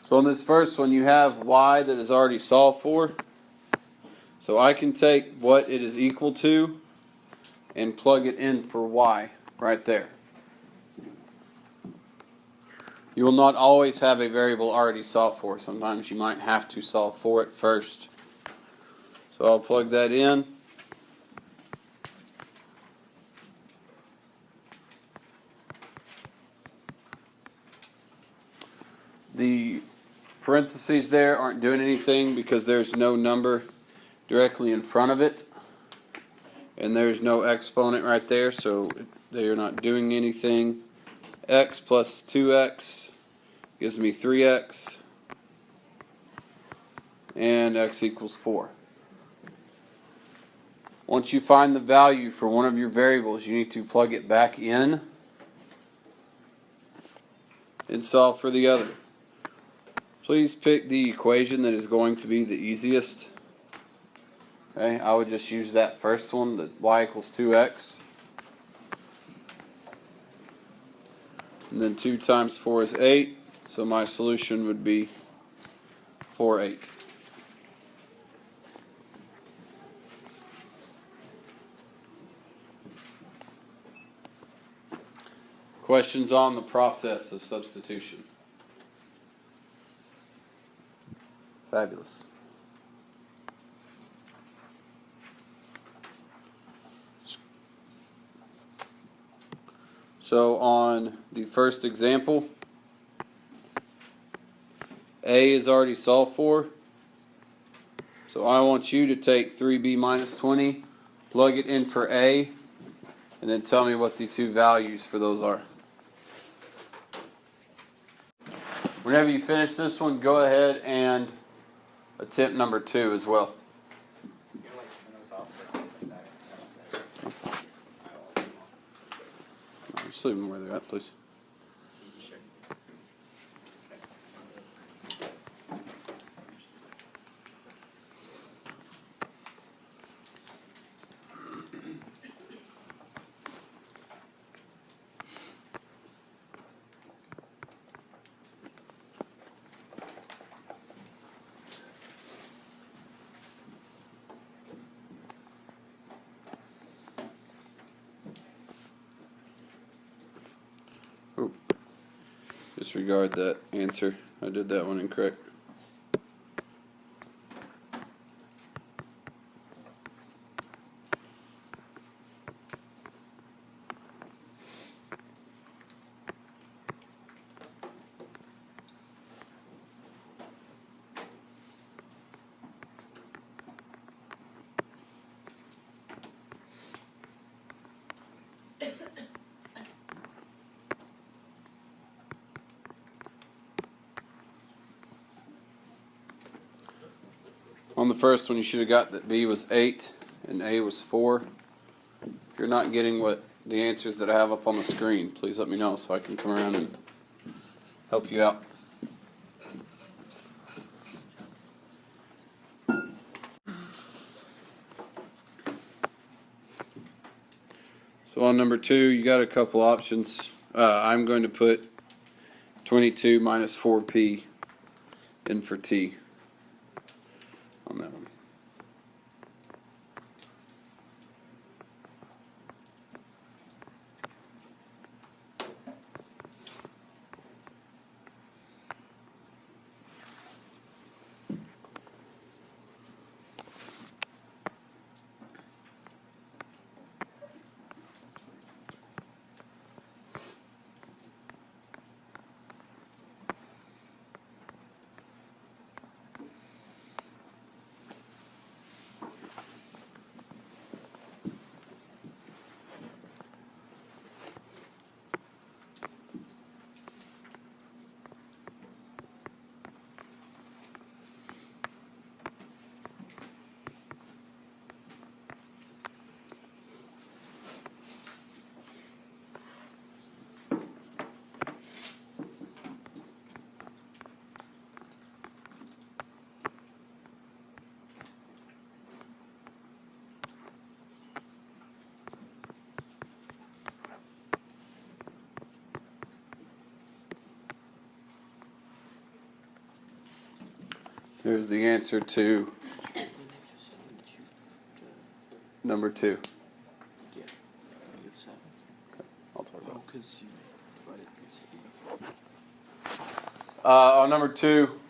So on this first one, you have y that is already solved for. So I can take what it is equal to and plug it in for y right there. You will not always have a variable already solved for. Sometimes you might have to solve for it first. So I'll plug that in. The parentheses there aren't doing anything because there's no number directly in front of it. And there's no exponent right there, so they are not doing anything. X plus 2x gives me 3x. And x equals 4. Once you find the value for one of your variables, you need to plug it back in and solve for the other. Please pick the equation that is going to be the easiest. Okay, I would just use that first one, that y equals 2x. And then 2 times 4 is 8, so my solution would be 4, 8. Questions on the process of substitution? Fabulous. So on the first example, A is already solved for. So I want you to take 3b minus 20, plug it in for A, and then tell me what the two values for those are. Whenever you finish this one, go ahead and attempt number 2 as well. Just leave them where they're at, please. Oh, disregard that answer. I did that one incorrect. On the first one, you should have got that B was 8 and A was 4. If you're not getting what the answers that I have up on the screen, please let me know so I can come around and help you out. So on number 2, you got a couple options. I'm going to put 22 minus 4p in for t on that one. Here's the answer to number 2. Yeah, -7. I'll talk about it. Because you divided this. On number 2,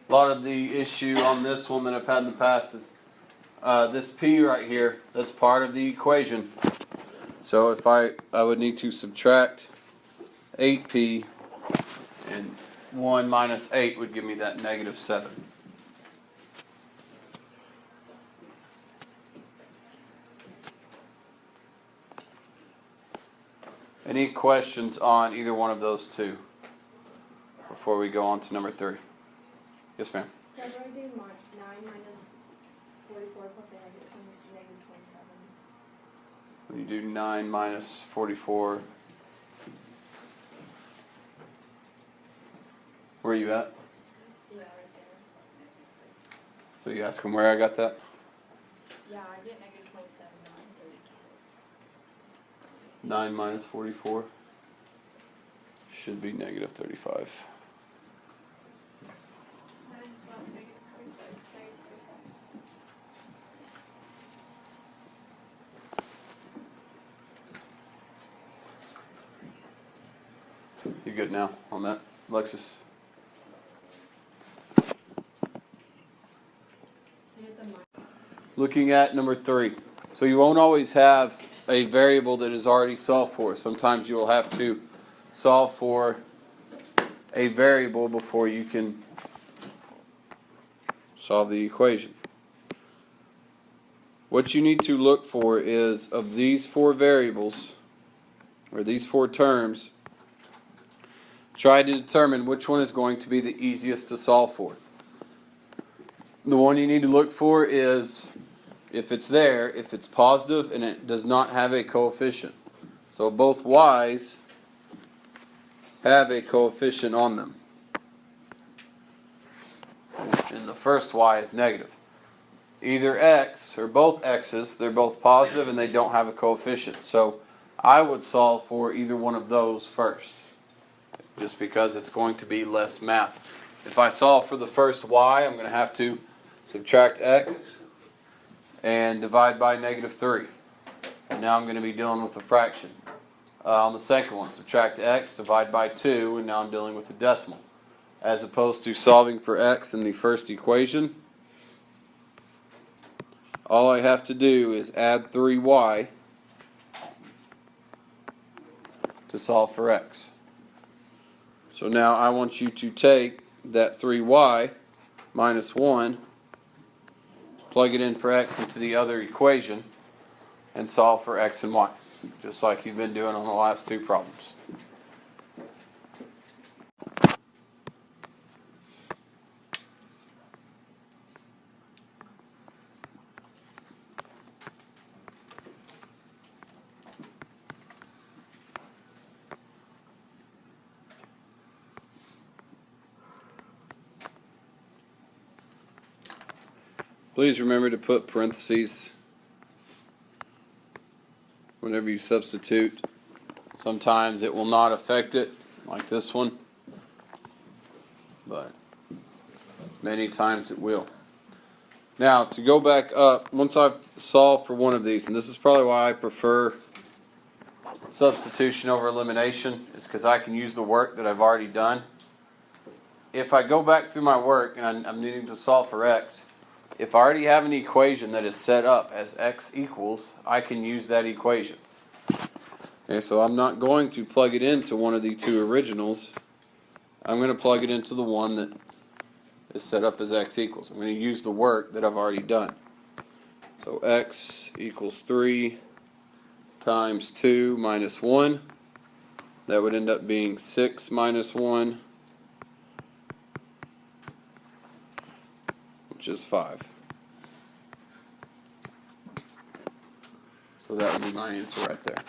a lot of the issue on this one that I've had in the past is this p right here. That's part of the equation. So if I would need to subtract 8p, and 1 minus 8 would give me that -7. Any questions on either one of those two before we go on to number 3? Yes, ma'am. So I'm going to do 9 minus 44 plus 8, I get -27. When you do 9 minus 44, where are you at? Yeah, right there. So you ask him where I got that? Yeah, I get -27, 30. 9 minus 44 should be -35. 9 plus -35. You good now on that, Alexis? Looking at number 3. So you won't always have a variable that is already solved for. Sometimes you will have to solve for a variable before you can solve the equation. What you need to look for is, of these 4 variables, or these 4 terms, try to determine which one is going to be the easiest to solve for. The one you need to look for is, if it's there, if it's positive and it does not have a coefficient. So both y's have a coefficient on them. And the first y is negative. Either x or both x's, they're both positive and they don't have a coefficient. So I would solve for either one of those first, just because it's going to be less math. If I solve for the first y, I'm going to have to subtract x and divide by -3. And now I'm going to be dealing with a fraction. On the second one, subtract x, divide by 2, and now I'm dealing with a decimal. As opposed to solving for x in the first equation, all I have to do is add 3y to solve for x. So now I want you to take that 3y minus 1, plug it in for x into the other equation, and solve for x and y, just like you've been doing on the last 2 problems. Please remember to put parentheses whenever you substitute. Sometimes it will not affect it, like this one, but many times it will. Now, to go back up, once I've solved for one of these, and this is probably why I prefer substitution over elimination, is because I can use the work that I've already done. If I go back through my work and I'm needing to solve for x, if I already have an equation that is set up as x equals, I can use that equation. Okay, so I'm not going to plug it into one of the 2 originals. I'm going to plug it into the one that is set up as x equals. I'm going to use the work that I've already done. So x equals 3 times 2 minus 1. That would end up being 6 minus 1, which is 5. So that would be my answer right there.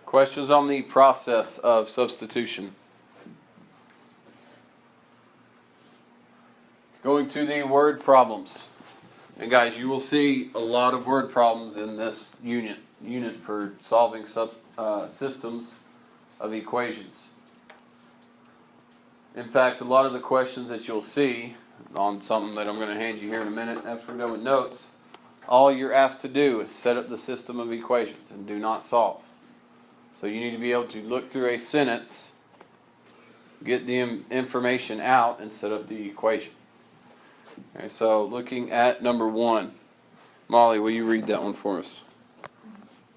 Questions on the process of substitution? Going to the word problems. And guys, you will see a lot of word problems in this unit for solving systems of equations. In fact, a lot of the questions that you'll see on something that I'm going to hand you here in a minute after we're done with notes, all you're asked to do is set up the system of equations and do not solve. So you need to be able to look through a sentence, get the information out, and set up the equation. Okay, so looking at number 1. Molly, will you read that one for us?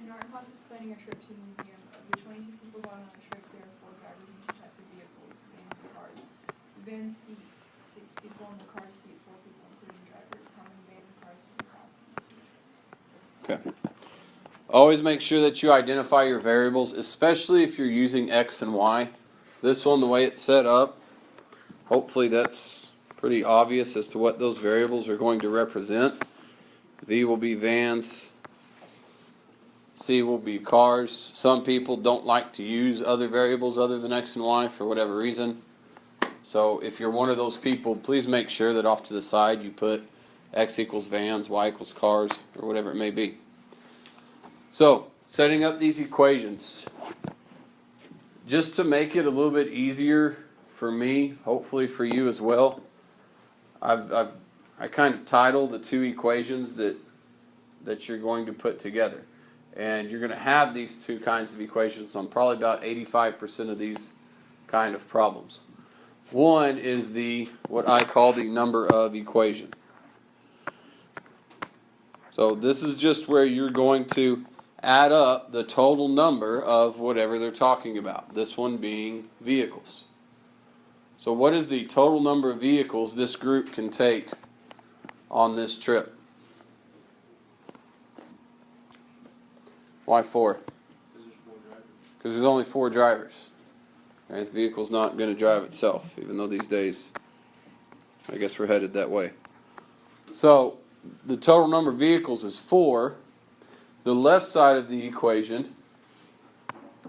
An art class is planning a trip to a museum. Of the 22 people going on the trip, there are 4 drivers and 2 types of vehicles, vans and cars. The vans seat 6 people and the cars seat 4 people, including drivers. How many vans and cars does it cost to do the trip? Okay. Always make sure that you identify your variables, especially if you're using X and Y. This one, the way it's set up, hopefully that's pretty obvious as to what those variables are going to represent. V will be vans. C will be cars. Some people don't like to use other variables other than X and Y for whatever reason. So if you're one of those people, please make sure that off to the side you put X equals vans, Y equals cars, or whatever it may be. So, setting up these equations. Just to make it a little bit easier for me, hopefully for you as well, I kind of titled the 2 equations that you're going to put together. And you're going to have these 2 kinds of equations on probably about 85% of these kind of problems. One is what I call the number of equation. So this is just where you're going to add up the total number of whatever they're talking about. This one being vehicles. So what is the total number of vehicles this group can take on this trip? Why 4? Because there's only 4 drivers. Right? The vehicle's not going to drive itself, even though these days I guess we're headed that way. So the total number of vehicles is 4. The left side of the equation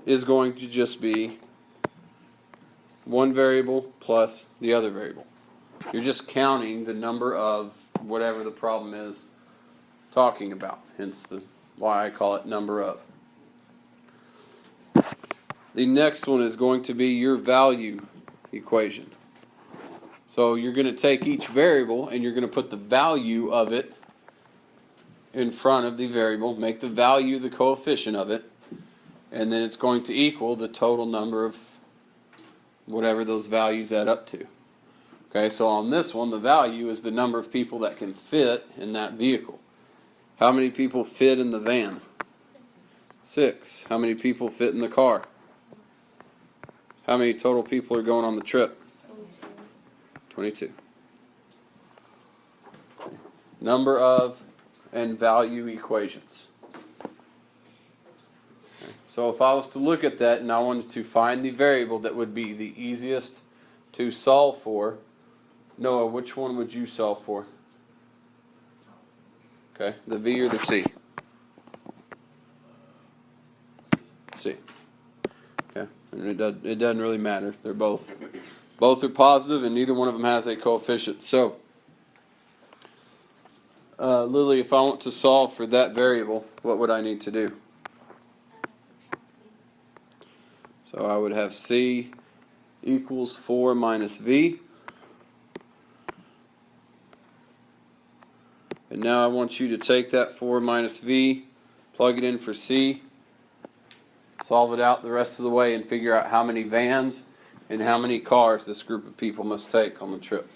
is going to just be one variable plus the other variable. You're just counting the number of whatever the problem is talking about, hence why I call it number of. The next one is going to be your value equation. So you're going to take each variable and you're going to put the value of it in front of the variable, make the value the coefficient of it, and then it's going to equal the total number of whatever those values add up to. Okay, so on this one, the value is the number of people that can fit in that vehicle. How many people fit in the van? 6. How many people fit in the car? How many total people are going on the trip? 22. Okay. Number of and value equations. Okay. So if I was to look at that and I wanted to find the variable that would be the easiest to solve for, Noah, which one would you solve for? Okay, the V or the C? C. Okay, and it doesn't really matter. They're both are positive, and neither one of them has a coefficient. So, Lily, if I want to solve for that variable, what would I need to do? So I would have C equals 4 minus V. And now I want you to take that 4 minus V, plug it in for C, solve it out the rest of the way, and figure out how many vans and how many cars this group of people must take on the trip.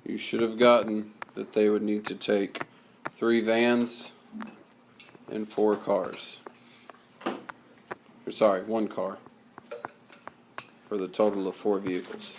You should have gotten that they would need to take 3 vans and 4 cars. Or sorry, 1 car for the total of 4 vehicles.